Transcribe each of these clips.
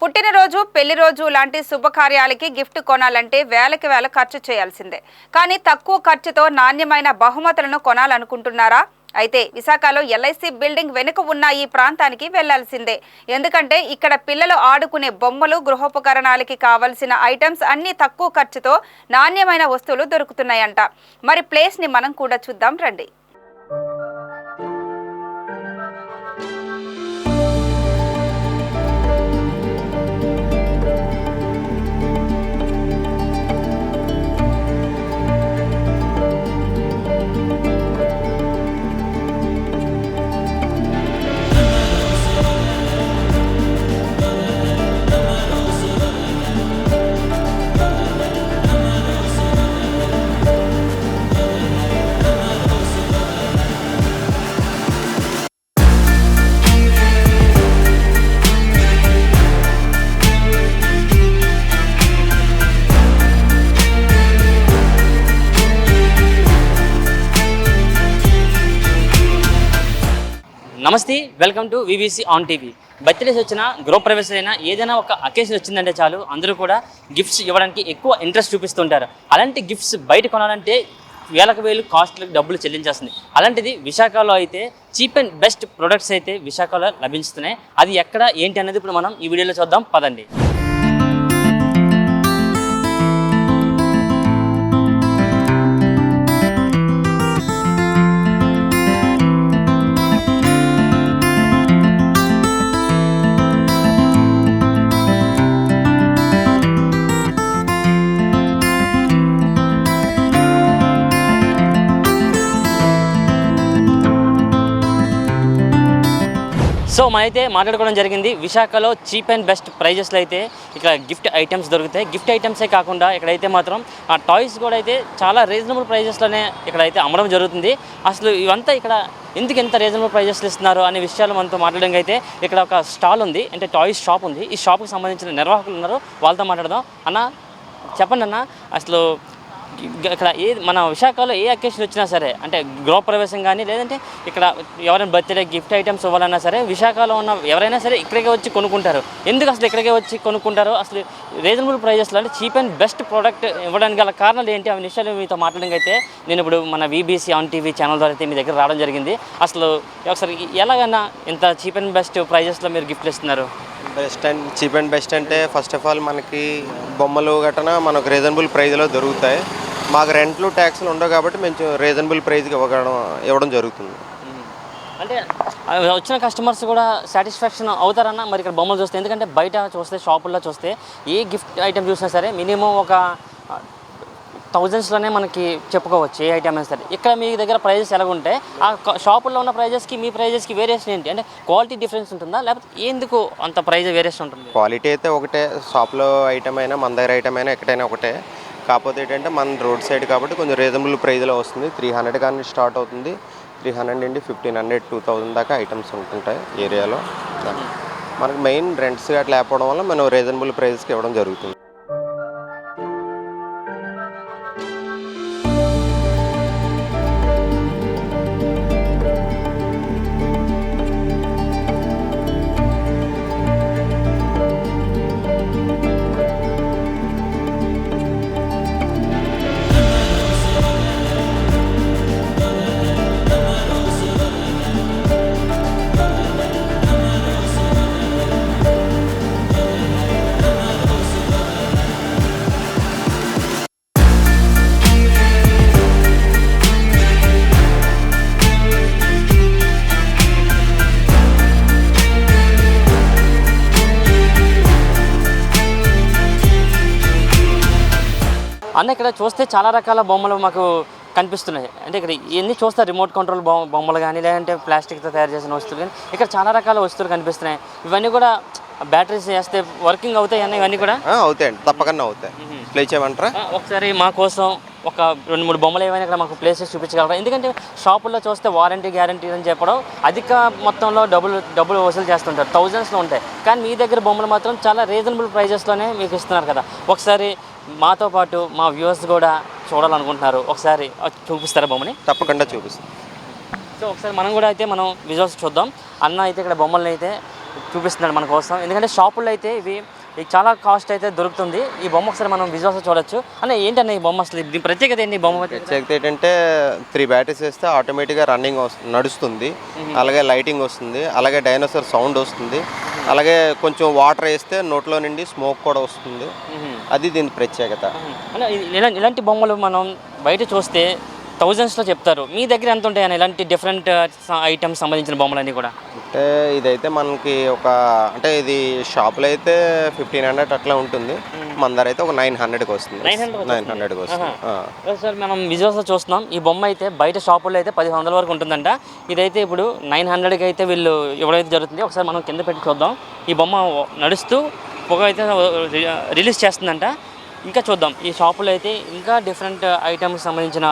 పుట్టినరోజు, పెళ్లి రోజు లాంటి శుభకార్యాలకి గిఫ్ట్ కొనాలంటే వేలకి వేల ఖర్చు చేయాల్సిందే. కానీ తక్కువ ఖర్చుతో నాణ్యమైన బహుమతులను కొనాలనుకుంటున్నారా? అయితే విశాఖలో ఎల్ఐసి బిల్డింగ్ వెనుక ఉన్న ఈ ప్రాంతానికి వెళ్లాల్సిందే. ఎందుకంటే ఇక్కడ పిల్లలు ఆడుకునే బొమ్మలు, గృహోపకరణాలకి కావలసిన ఐటమ్స్ అన్ని తక్కువ ఖర్చుతో నాణ్యమైన వస్తువులు దొరుకుతున్నాయంట. మరి ప్లేస్ ని మనం కూడా చూద్దాం రండి. నమస్తే, welcome to VBC on TV. Birthdays వచ్చినా, గృహప్రవేశం అయినా ఏదైనా ఒక అకేషన్ వచ్చిందంటే చాలు అందరూ కూడా గిఫ్ట్స్ ఇవ్వడానికి ఎక్కువ ఇంట్రెస్ట్ చూపిస్తుంటారు. అలాంటి గిఫ్ట్స్ బయట కొనాలంటే వేలకు వేలు కాస్ట్లకు డబ్బులు చెల్లించేస్తుంది. అలాంటిది విశాఖలో అయితే చీప్ అండ్ బెస్ట్ ప్రొడక్ట్స్ అయితే విశాఖలో లభిస్తున్నాయి. అది ఎక్కడ ఏంటి అనేది ఇప్పుడు మనం ఈ వీడియోలో చూద్దాం, పదండి. సో మనైతే మాట్లాడుకోవడం జరిగింది. విశాఖలో చీప్ అండ్ బెస్ట్ ప్రైజెస్లో అయితే ఇక్కడ గిఫ్ట్ ఐటమ్స్ దొరుకుతాయి. గిఫ్ట్ ఐటమ్సే కాకుండా ఇక్కడైతే మాత్రం టాయ్స్ కూడా అయితే చాలా రీజనబుల్ ప్రైజెస్లోనే ఇక్కడైతే అమ్మడం జరుగుతుంది. అసలు ఇవంతా ఇక్కడ ఎందుకు ఎంత రీజనబుల్ ప్రైజెస్లు ఇస్తున్నారు అనే విషయాలు మనతో మాట్లాడడానికి అయితే ఇక్కడ ఒక స్టాల్ ఉంది, అంటే టాయ్స్ షాప్ ఉంది. ఈ షాప్కి సంబంధించిన నిర్వాహకులు ఉన్నారు, వాళ్ళతో మాట్లాడదాం. అన్న చెప్పండి అన్న, అసలు ఇక్కడ మన విశాఖలో ఏ అకేషన్ వచ్చినా సరే, అంటే గృహప్రవేశం కానీ లేదంటే ఇక్కడ ఎవరైనా బర్త్డే గిఫ్ట్ ఐటమ్స్ ఇవ్వాలన్నా సరే విశాఖలో ఉన్న ఎవరైనా సరే ఇక్కడికే వచ్చి కొనుక్కుంటారు. ఎందుకు అసలు ఇక్కడికే వచ్చి కొనుక్కుంటారు? అసలు రీజనబుల్ ప్రైజెస్లో అంటే చీప్ అండ్ బెస్ట్ ప్రోడక్ట్ ఇవ్వడానికి గల కారణాలు ఏంటి అనే విషయాలు మీతో మాట్లాడడానికి అయితే నేను ఇప్పుడు మన విబిసి ఆన్ టీవీ ఛానల్ ద్వారా అయితే మీ దగ్గర రావడం జరిగింది. అసలు ఒకసారి ఎలాగన్నా ఇంత చీప్ అండ్ బెస్ట్ ప్రైజెస్లో మీరు గిఫ్ట్లు ఇస్తున్నారు? Best and cheap and best అంటే ఫస్ట్ ఆఫ్ ఆల్ మనకి బొమ్మలు గట్రా మనకు రీజనబుల్ ప్రైజ్లో దొరుకుతాయి. మాకు రెంట్లు ట్యాక్స్లు ఉండవు కాబట్టి మేము రీజనబుల్ ప్రైజ్కి ఇవ్వడం జరుగుతుంది. అంటే వచ్చిన కస్టమర్స్ కూడా సాటిస్ఫాక్షన్ అవుతారన్న మరి ఇక్కడ బొమ్మలు చూస్తే? ఎందుకంటే బయట చూస్తే, షాపుల్లో చూస్తే ఏ గిఫ్ట్ ఐటమ్ చూసినా సరే మినిమం ఒక థౌజండ్స్లోనే మనకి చెప్పుకోవచ్చు ఏ ఐటమ్ అయినా సరే. ఇక్కడ మీ దగ్గర ప్రైజెస్ ఎలాగుంటాయి? ఆ షాపుల్లో ఉన్న ప్రైజెస్కి మీ ప్రైజెస్కి వేరియేషన్ ఏంటి? అంటే క్వాలిటీ డిఫరెన్స్ ఉంటుందా, లేకపోతే ఎందుకు అంత ప్రైజ్ వేరియేషన్ ఉంటుంది? క్వాలిటీ అయితే ఒకటే, షాప్లో ఐటమ్ అయినా మన దగ్గర ఐటమ్ అయినా ఎక్కడైనా ఒకటే. కాకపోతే ఏంటంటే మన రోడ్ సైడ్ కాబట్టి కొంచెం రీజనబుల్ ప్రైజ్లో వస్తుంది. 300 కానీ స్టార్ట్ అవుతుంది. 300 నుండి 1500, 2000 దాకా ఐటమ్స్ ఉంటుంటాయి ఏరియాలో. మనకు మెయిన్ రెంట్స్ అట్లా లేకపోవడం వల్ల మనం రీజనబుల్ ప్రైజెస్కి ఇవ్వడం జరుగుతుంది. అన్న ఇక్కడ చూస్తే చాలా రకాల బొమ్మలు మాకు కనిపిస్తున్నాయి. అంటే ఇక్కడ ఇవన్నీ చూస్తే రిమోట్ కంట్రోల్ బొమ్మలు కానీ లేదంటే ప్లాస్టిక్తో తయారు చేసిన వస్తువులు కానీ ఇక్కడ చాలా రకాల వస్తువులు కనిపిస్తున్నాయి. ఇవన్నీ కూడా బ్యాటరీస్ వేస్తే వర్కింగ్ అవుతాయి అన్న? ఇవన్నీ కూడా అవుతాయండి, తప్పకుండా అవుతాయి. ప్లే చేయమంటారా? ఒకసారి మా కోసం ఒక 2-3 బొమ్మలు ఏమైనా ఇక్కడ మాకు ప్లేసెస్ చూపించగలరా? ఎందుకంటే షాపుల్లో చూస్తే వారంటీ గ్యారంటీ అని చెప్పడం అధిక మొత్తంలో డబ్బులు వసూలు చేస్తుంటారు, థౌజండ్స్లో ఉంటాయి. కానీ మీ దగ్గర బొమ్మలు మాత్రం చాలా రీజనబుల్ ప్రైజెస్లోనే మీకు ఇస్తున్నారు కదా. ఒకసారి మాతో పాటు మా వ్యూవర్స్ కూడా చూడాలనుకుంటున్నారు, ఒకసారి చూపిస్తారా బొమ్మని? తప్పకుండా చూపిస్తాం. సో ఒకసారి మనం కూడా అయితే విజువల్స్ చూద్దాం. అన్న అయితే ఇక్కడ బొమ్మల్ని అయితే చూపిస్తున్నాడు మన కోసం. ఎందుకంటే షాపుల్లో అయితే ఇవి చాలా కాస్ట్ అయితే దొరుకుతుంది. ఈ బొమ్మ ఒకసారి మనం విజువల్స్ చూడొచ్చు. అన్న ఏంటన్న ఈ బొమ్మ అసలు దీని ప్రత్యేకత ఏంటి? ఈ బొమ్మ ప్రత్యేకత ఏంటంటే 3 బ్యాటరీస్ వేస్తే ఆటోమేటిక్గా రన్నింగ్ నడుస్తుంది, అలాగే లైటింగ్ వస్తుంది, అలాగే డైనోసార్ సౌండ్ వస్తుంది, అలాగే కొంచెం వాటర్ వేస్తే నోట్లో నుండి స్మోక్ కూడా వస్తుంది. అది దీని ప్రత్యేకత. అన్న ఇలాంటి బొమ్మలు మనం బయట చూస్తే థౌజండ్స్లో చెప్తారు. మీ దగ్గర ఎంత ఉంటాయన్న ఇలాంటి డిఫరెంట్ ఐటమ్స్ సంబంధించిన బొమ్మలన్నీ కూడా? అంటే ఇదైతే మనకి అంటే ఇది షాప్లో అయితే 1500 అట్లా ఉంటుంది. మన దగ్గర అయితే ఒక 900కి వస్తుంది. 900కి వస్తుంది. సార్ మనం విజువల్స్లో చూస్తున్నాం. ఈ బొమ్మ అయితే బయట షాపుల్లో అయితే 1000 వరకు ఉంటుందంట. ఇదైతే ఇప్పుడు 900కి అయితే వీళ్ళు ఎవరైతే జరుగుతుంది. ఒకసారి మనం కింద పెట్టి చూద్దాం. ఈ బొమ్మ నడుస్తూ పొగ అయితే రిలీజ్ చేస్తుందంట. ఇంకా చూద్దాం. ఈ షాపులో అయితే ఇంకా డిఫరెంట్ ఐటమ్స్ సంబంధించిన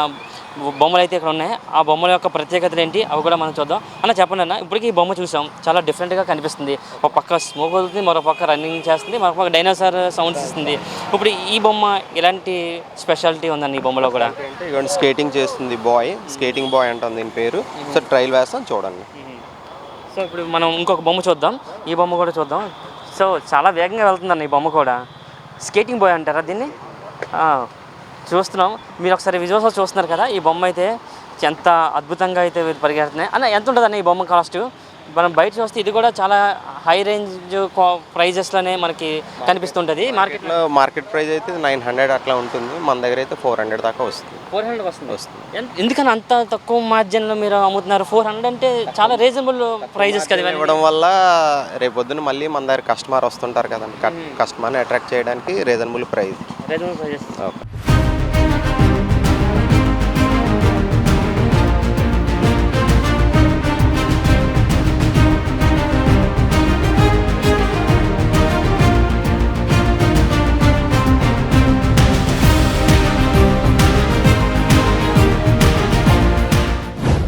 బొమ్మలు అయితే ఇక్కడ ఉన్నాయి. ఆ బొమ్మల యొక్క ప్రత్యేకతలు ఏంటి అవి కూడా మనం చూద్దాం. అన్న చెప్పండి అన్న, ఇప్పటికీ ఈ బొమ్మ చూసాం, చాలా డిఫరెంట్గా కనిపిస్తుంది. ఒక పక్క స్మోక్ అవుతుంది, మరో పక్క రన్నింగ్ చేస్తుంది, మరో పక్క డైనోసార్ సౌండ్స్ ఇస్తుంది. ఇప్పుడు ఈ బొమ్మ ఎలాంటి స్పెషాలిటీ ఉందండి ఈ బొమ్మలో కూడా? అంటే ఇవన్నీ స్కేటింగ్ చేస్తుంది స్కేటింగ్ బాయ్ అంటుంది దీని పేరు. సో ట్రైల్ వేస్తాం చూడండి. సో ఇప్పుడు మనం ఇంకొక బొమ్మ చూద్దాం. ఈ బొమ్మ కూడా చూద్దాం. సో చాలా వేగంగా వెళ్తుందన్న ఈ బొమ్మ కూడా. స్కేటింగ్ బాయ్ అంటారా దీన్ని? చూస్తున్నాం. మీరు ఒకసారి విజువల్స్లో చూస్తున్నారు కదా, ఈ బొమ్మ అయితే ఎంత అద్భుతంగా అయితే పరిగెడుతున్నాయి. అన్న ఎంత ఉంటుంది అన్న ఈ బొమ్మ కాస్ట్? మనం బయట చూస్తే ఇది కూడా చాలా హై రేంజ్ ప్రైజెస్లోనే మనకి కనిపిస్తుంటుంది. మార్కెట్ ప్రైస్ అయితే 900 అట్లా ఉంటుంది. మన దగ్గర అయితే 400 దాకా వస్తుంది. 400 వస్తుంది. ఎందుకని అంత తక్కువ మార్జిన్లో మీరు అమ్ముతున్నారు? 400 అంటే చాలా రీజనబుల్ ప్రైజెస్ కదా. ఇవ్వడం వల్ల రేపొద్దున మళ్ళీ మన దగ్గర కస్టమర్ వస్తుంటారు కదండి. కస్టమర్ని అట్రాక్ట్ చేయడానికి రీజనబుల్ ప్రైస్.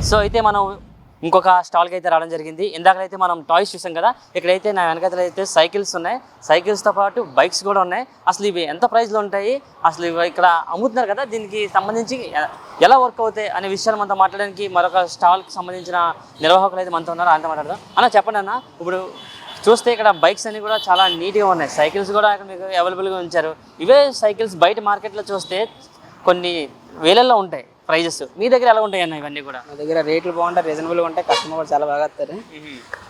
సో అయితే మనం ఇంకొక స్టాల్కి అయితే రావడం జరిగింది. ఇందాకైతే మనం టాయ్స్ చూసాం కదా, ఇక్కడైతే నా వెనకాల అయితే సైకిల్స్ ఉన్నాయి. సైకిల్స్తో పాటు బైక్స్ కూడా ఉన్నాయి. అసలు ఇవి ఎంత ప్రైస్లో ఉంటాయి, అసలు ఇవి ఇక్కడ అమ్ముతున్నారు కదా, దీనికి సంబంధించి ఎలా వర్క్ అవుతాయి అనే విషయాలు మనతో మాట్లాడడానికి మరొక స్టాల్కి సంబంధించిన నిర్వాహకులు అయితే మనతో ఉన్నారు. ఆయనతో మాట్లాడదాం. అన్న చెప్పండి అన్న, ఇప్పుడు చూస్తే ఇక్కడ బైక్స్ అన్ని కూడా చాలా నీట్గా ఉన్నాయి. సైకిల్స్ కూడా ఇక్కడ మీకు అవైలబుల్గా ఉంచారు. ఇవే సైకిల్స్ బయట మార్కెట్లో చూస్తే కొన్ని వేలల్లో ఉంటాయి ప్రైజెస్. మీ దగ్గర ఎలా ఉంటాయి అన్న ఇవన్నీ కూడా? మా దగ్గర రేట్లు బాగుంటాయి, రీజనబుల్గా ఉంటాయి, కస్టమర్ కూడా చాలా బాగా వస్తారు.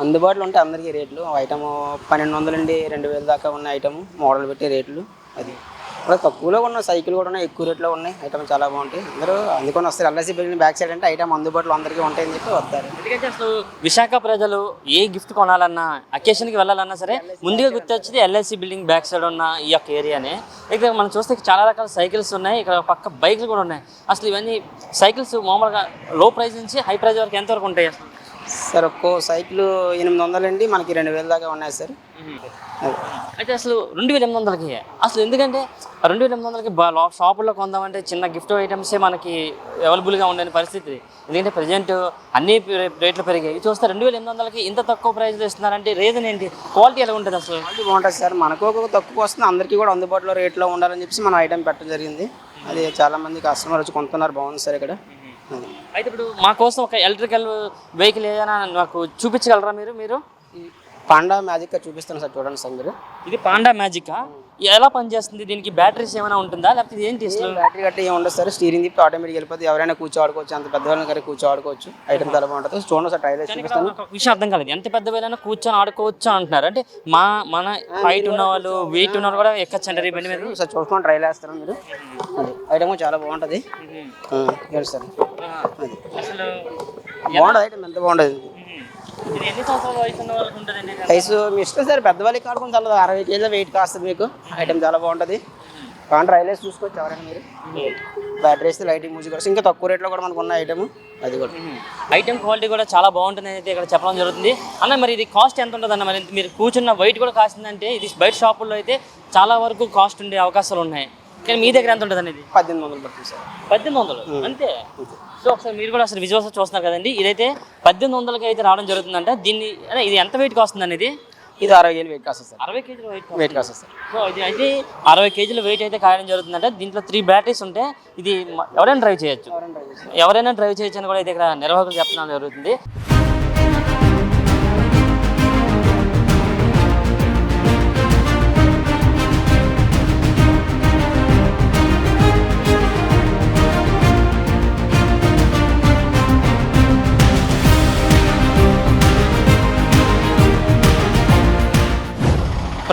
అందుబాటులో ఉంటాయి అందరికీ రేట్లు. ఐటమ్ 1200 నుండి 2000 దాకా ఉన్న ఐటమ్ మోడల్ పెట్టి రేట్లు. అది ఇప్పుడు తక్కువలో ఉన్న సైకిల్ కూడా ఉన్నాయి, ఎక్కువ రేట్లో ఉన్నాయి. ఐటమ్ చాలా బాగుంటాయి. అందరూ అందుకొని వస్తారు. ఎల్ఐసి బిల్డింగ్ బ్యాక్ సైడ్ అంటే ఐటమ్ అందుబాటులో అందరికీ ఉంటాయని చెప్పి వస్తారు. ఎందుకంటే అసలు విశాఖ ప్రజలు ఏ గిఫ్ట్ కొనాలన్నా, అకేషన్కి వెళ్ళాలన్నా సరే ముందుగా గుర్తొచ్చేది ఎల్ఐసి బిల్డింగ్ బ్యాక్ సైడ్ ఉన్న ఈ యొక్క ఏరియానే. ఇక్కడ మనం చూస్తే చాలా రకాల సైకిల్స్ ఉన్నాయి, ఇక్కడ పక్క బైక్లు కూడా ఉన్నాయి. అసలు ఇవన్నీ సైకిల్స్ మామూలుగా లో ప్రైస్ నుంచి హై ప్రైస్ వరకు ఎంతవరకు ఉంటాయి అసలు? సార్ ఒక్కో సైకిల్ 800 అండి, మనకి 2000 దాకా ఉన్నాయి సార్. అయితే అసలు 2800కి అసలు ఎందుకంటే 2800కి షాపుల్లో కొందామంటే చిన్న గిఫ్ట్ ఐటమ్సే మనకి అవైలబుల్గా ఉండే పరిస్థితి. ఎందుకంటే ప్రజెంట్ అన్ని రేట్లు పెరిగాయి. చూస్తే 2800కి ఇంత తక్కువ ప్రైస్లో ఇస్తున్నారంటే రీజన్ ఏంటి? క్వాలిటీ ఎలా ఉంటుంది అసలు? క్వాలిటీ బాగుంటుంది సార్. మనకు తక్కువ వస్తుంది, అందరికీ కూడా అందుబాటులో రేట్లో ఉండాలని చెప్పి మనం ఐటమ్ పెట్టడం జరిగింది. అది చాలామంది కస్టమర్ వచ్చి కొంటున్నారు. బాగుంది సార్ ఇక్కడ. అయితే ఇప్పుడు మా కోసం ఒక ఎలక్ట్రికల్ వెహికల్ ఏదైనా నాకు చూపించగలరా మీరు? పాండా మ్యాజిక్ చూపిస్తాను సార్, చూడండి సార్ మీరు. ఇది పాండా మ్యాజికా? ఎలా పనిచేస్తుంది? దీనికి బ్యాటరీస్ ఏమైనా ఉంటుందా, లేకపోతే ఏంటి? బ్యాటరీ గట్టి ఏమి ఉండదు సార్. స్టీరింగ్ తిప్పి ఆటోమేటిక్ వెళ్ళిపోతే ఎవరైనా కూర్చోడుకోవచ్చు. అంత పెద్దవాళ్ళని గారి కూర్చోడుకోవచ్చు. ఐటమ్ చాలా బాగుంటుంది. చూడండి సార్, ట్రైలర్ చూపిస్తాను. విషయం అర్థం కాలేదు. ఎంత పెద్ద వేలైనా కూర్చొని ఆడుకోవచ్చు అంటున్నారు. అంటే మన హైట్ ఉన్న వాళ్ళు, వెయిట్ ఉన్న వాళ్ళు కూడా ఎక్కచ్చండి బండి మీద. సార్ చూసుకొని ట్రైల్ వేస్తారు మీరు. ఐటమ్ చాలా బాగుంటుంది సార్. అసలు బాగుంటుంది ఐటమ్, ఎంత బాగుంటుంది. వయసు మీ ఇష్టం సార్. పెద్దవాళ్ళకి కాడుకొని చాలా 60 కేజీల వెయిట్ కాస్తుంది మీకు. ఐటమ్ చాలా బాగుంటుంది. కానీ రైల్వేస్ చూసుకోవచ్చు ఎవరైనా మీరు. బ్యాటరీ వేస్తే లైటింగ్ మ్యూజిక్ వస్తుంది. ఇంకా తక్కువ రేట్లో కూడా మనకు ఉన్న ఐటమ్. అది కూడా ఐటమ్ క్వాలిటీ కూడా చాలా బాగుంటుంది అయితే ఇక్కడ చెప్పడం జరుగుతుంది. అన్న మరి ఇది కాస్ట్ ఎంత ఉంటుంది అన్న? మరి మీరు కూర్చున్న వెయిట్ కూడా కాస్తుందంటే ఇది బయట షాపుల్లో అయితే చాలా వరకు కాస్ట్ ఉండే అవకాశాలు ఉన్నాయి. కానీ మీ దగ్గర ఎంత ఉంటుంది అనేది? 1800 పడుతుంది సార్. 1800 అంతే. సో ఒకసారి మీరు కూడా అసలు విజువల్స్ చూస్తున్నారు కదండి. ఇదైతే 1800కి అయితే రావడం జరుగుతుందంట. దీన్ని ఇది ఎంత వెయిట్ కాస్తుంది అనేది? ఇది 60 కేజీలు వెయిట్ కాస్తుంది సార్. 60 కేజీల వెయిట్ కాస్తుంది సార్. సో ఇది అయితే 60 కేజీల వెయిట్ అయితే కాయడం జరుగుతుందంట. దీంట్లో 3 బ్యాటరీస్ ఉంటే ఇది ఎవరైనా డ్రైవ్ చేయొచ్చు అని కూడా అయితే ఇక్కడ నిర్వాహకులు చెప్పడం జరుగుతుంది.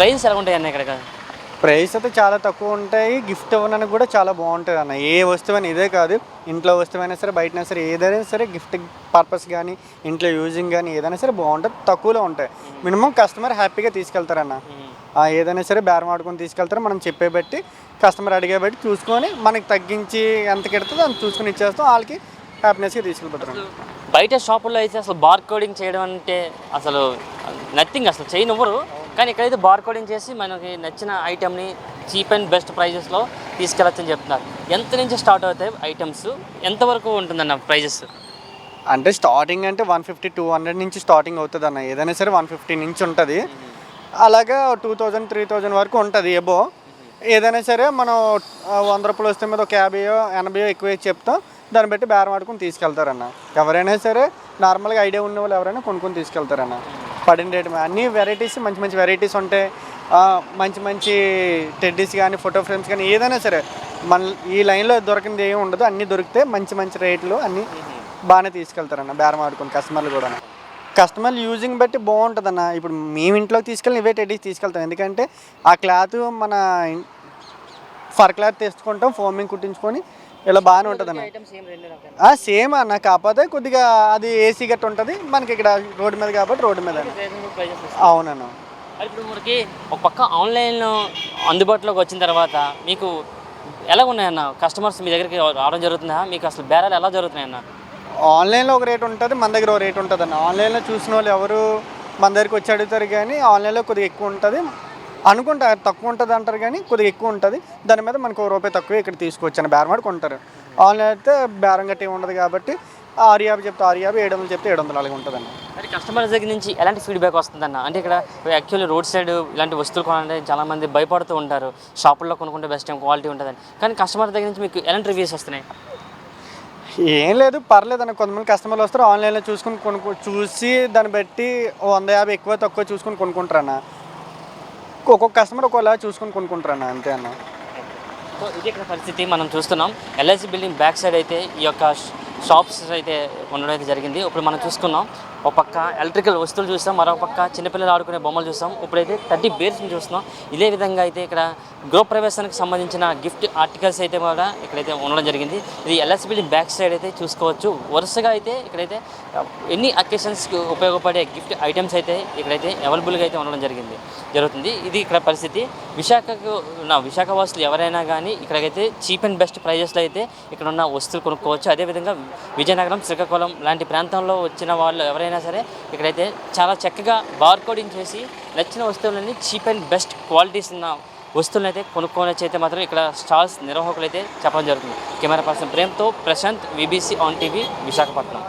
ప్రైస్ ఎలా ఉంటాయి అన్న ఇక్కడ? ప్రైస్ అయితే చాలా తక్కువ ఉంటాయి. గిఫ్ట్ ఇవ్వడానికి కూడా చాలా బాగుంటుంది అన్న. ఏ వస్తువైనా ఇదే కాదు, ఇంట్లో వస్తువైనా సరే బయటైనా సరే ఏదైనా సరే గిఫ్ట్ పర్పస్ కానీ ఇంట్లో యూజింగ్ కానీ ఏదైనా సరే బాగుంటుంది, తక్కువలో ఉంటాయి. మినిమం కస్టమర్ హ్యాపీగా తీసుకెళ్తారన్న. ఏదైనా సరే బేరం ఆడుకొని తీసుకెళ్తారు. మనం చెప్పే బట్టి కస్టమర్ అడిగే బట్టి చూసుకొని మనకి తగ్గించి ఎంత కెడుతుందో అంత చూసుకొని ఇచ్చేస్తాం. వాళ్ళకి హ్యాపీనెస్గా తీసుకెళ్ళిపోతారు. బయట షాపుల్లో అయితే అసలు బార్ కోడింగ్ చేయడం అంటే అసలు నథింగ్, అసలు చేయనివ్వరు. కానీ ఇక్కడైతే బార్ కోడింగ్ చేసి మనకి నచ్చిన ఐటెంని చీప్ అండ్ బెస్ట్ ప్రైజెస్లో తీసుకెళ్ళచ్చని చెప్తున్నారు. ఎంత నుంచి స్టార్ట్ అవుతాయి ఐటమ్స్, ఎంతవరకు ఉంటుందన్న ప్రైజెస్? అంటే స్టార్టింగ్ అంటే 150-200 నుంచి స్టార్టింగ్ అవుతుంది అన్న. ఏదైనా సరే 150 నుంచి ఉంటుంది. అలాగా 2000-3000 వరకు ఉంటుంది ఎబో. ఏదైనా సరే మనం 100 రూపాయలు వస్తే మీద ఒక 50-80 ఎక్కువ చెప్తాం. దాన్ని బట్టి బేరం ఆడుకొని తీసుకెళ్తారన్న. ఎవరైనా సరే నార్మల్గా ఐడియా ఉన్న వాళ్ళు ఎవరైనా కొనుక్కొని తీసుకెళ్తారన్న. పడిన రేట్ అన్ని వెరైటీస్ మంచి మంచి వెరైటీస్ ఉంటాయి. మంచి మంచి టెడ్డీస్ కానీ ఫోటో ఫ్రేమ్స్ కానీ ఏదైనా సరే మన ఈ లైన్లో దొరకింది ఏమి ఉండదు, అన్నీ దొరికితే మంచి మంచి రేట్లు అన్నీ బాగానే తీసుకెళ్తారన్న బేరం ఆడుకొని కస్టమర్లు కూడా. కస్టమర్లు యూజింగ్ బట్టి బాగుంటుందన్న. ఇప్పుడు మేము ఇంట్లోకి తీసుకెళ్ళి ఇవే టెడ్డీస్ తీసుకెళ్తాం. ఎందుకంటే ఆ క్లాత్ మన ఫర్ క్లాత్ తెచ్చుకుంటాం, ఫోమింగ్ కుట్టించుకొని ఇలా బాగానే ఉంటుంది అన్న. సేమ్ అన్న, కాకపోతే కొద్దిగా అది ఏసీ గట్టు ఉంటుంది మనకి ఇక్కడ రోడ్డు మీద కాబట్టి రోడ్డు మీద. అవునన్న. ఇప్పుడు మనకి ఒక పక్క ఆన్లైన్ అందుబాటులోకి వచ్చిన తర్వాత మీకు ఎలా ఉన్నాయన్న? కస్టమర్స్ మీ దగ్గరికి రావడం జరుగుతుందా? మీకు అసలు బేరాలు ఎలా జరుగుతున్నాయన్న? ఆన్లైన్లో ఒక రేట్ ఉంటుంది, మన దగ్గర ఒక రేట్ ఉంటుంది అన్న. ఆన్లైన్లో చూసిన వాళ్ళు ఎవరు మన దగ్గరికి వచ్చి అడుగుతారు, కానీ ఆన్లైన్లో కొద్దిగా ఎక్కువ ఉంటుంది అనుకుంటారు, తక్కువ ఉంటుంది అంటారు కానీ కొద్దిగా ఎక్కువ ఉంటుంది. దాని మీద మనకు ₹1 తక్కువ ఇక్కడ తీసుకొచ్చాను బేరం ఆడి కొంటారు. ఆన్లైన్ అయితే బేరం గట్టి ఉండదు కాబట్టి 650 చెప్తే 650, 700 చెప్తే 700 అలాగే ఉంటుందన్న. మరి కస్టమర్స్ దగ్గర నుంచి ఎలాంటి ఫీడ్బ్యాక్ వస్తుందన్న? అంటే ఇక్కడ యాక్చువల్లీ రోడ్ సైడ్ ఇలాంటి వస్తువులు కొనాలంటే చాలామంది భయపడుతూ ఉంటారు, షాపుల్లో కొనుక్కుంటే బెస్ట్ టైం క్వాలిటీ ఉంటుందని. కానీ కస్టమర్ దగ్గర నుంచి మీకు ఎలాంటి రివ్యూస్ వస్తున్నాయి? ఏం లేదు, పర్లేదు అన్న. కొంతమంది కస్టమర్లు వస్తారు ఆన్లైన్లో చూసుకుని చూసి దాన్ని బట్టి 150 ఎక్కువ తక్కువ చూసుకొని కొనుక్కుంటారన్న. ఒక్కొక్క కస్టమర్ ఒకలా చూసుకొని కొనుక్కుంటారన్న, అంతే అన్న. సో ఇది ఇక్కడ పరిస్థితి మనం చూస్తున్నాం. ఎల్ఐసి బిల్డింగ్ బ్యాక్ సైడ్ అయితే ఈ యొక్క షాప్స్ అయితే ఉండడం అయితే జరిగింది. ఇప్పుడు మనం చూసుకున్నాం, ఒక పక్క ఎలక్ట్రికల్ వస్తువులు చూస్తాం, మరో పక్క చిన్నపిల్లలు ఆడుకునే బొమ్మలు చూస్తాం, ఇప్పుడైతే 30 బేర్స్ని చూస్తున్నాం. ఇదే విధంగా అయితే ఇక్కడ గృహప్రవేశానికి సంబంధించిన గిఫ్ట్ ఆర్టికల్స్ అయితే కూడా ఇక్కడైతే ఉండడం జరిగింది. ఇది ఎల్ఐసి బిల్డింగ్ బ్యాక్ సైడ్ అయితే చూసుకోవచ్చు. వరుసగా అయితే ఇక్కడైతే ఎన్ని అకేషన్స్కి ఉపయోగపడే గిఫ్ట్ ఐటమ్స్ అయితే ఇక్కడైతే అవైలబుల్గా అయితే ఉండడం జరుగుతుంది. ఇది ఇక్కడ పరిస్థితి. విశాఖ వాసులు ఎవరైనా కానీ ఇక్కడికైతే చీప్ అండ్ బెస్ట్ ప్రైజెస్లో అయితే ఇక్కడ ఉన్న వస్తువులు కొనుక్కోవచ్చు. అదేవిధంగా విజయనగరం, శ్రీకాకుళం లాంటి ప్రాంతంలో వచ్చిన వాళ్ళు ఎవరైనా సరే ఇక్కడైతే చాలా చక్కగా బార్ కోడింగ్ చేసి నచ్చిన వస్తువులన్నీ చీప్ అండ్ బెస్ట్ క్వాలిటీస్ ఉన్న వస్తువులను అయితే కొనుక్కోవచ్చు అయితే మాత్రం ఇక్కడ స్టాల్స్ నిర్వాహకులు అయితే చెప్పడం జరుగుతుంది. కెమెరా పర్సన్ ప్రేమ్తో Prashanth, VBC on TV, Visakhapatnam.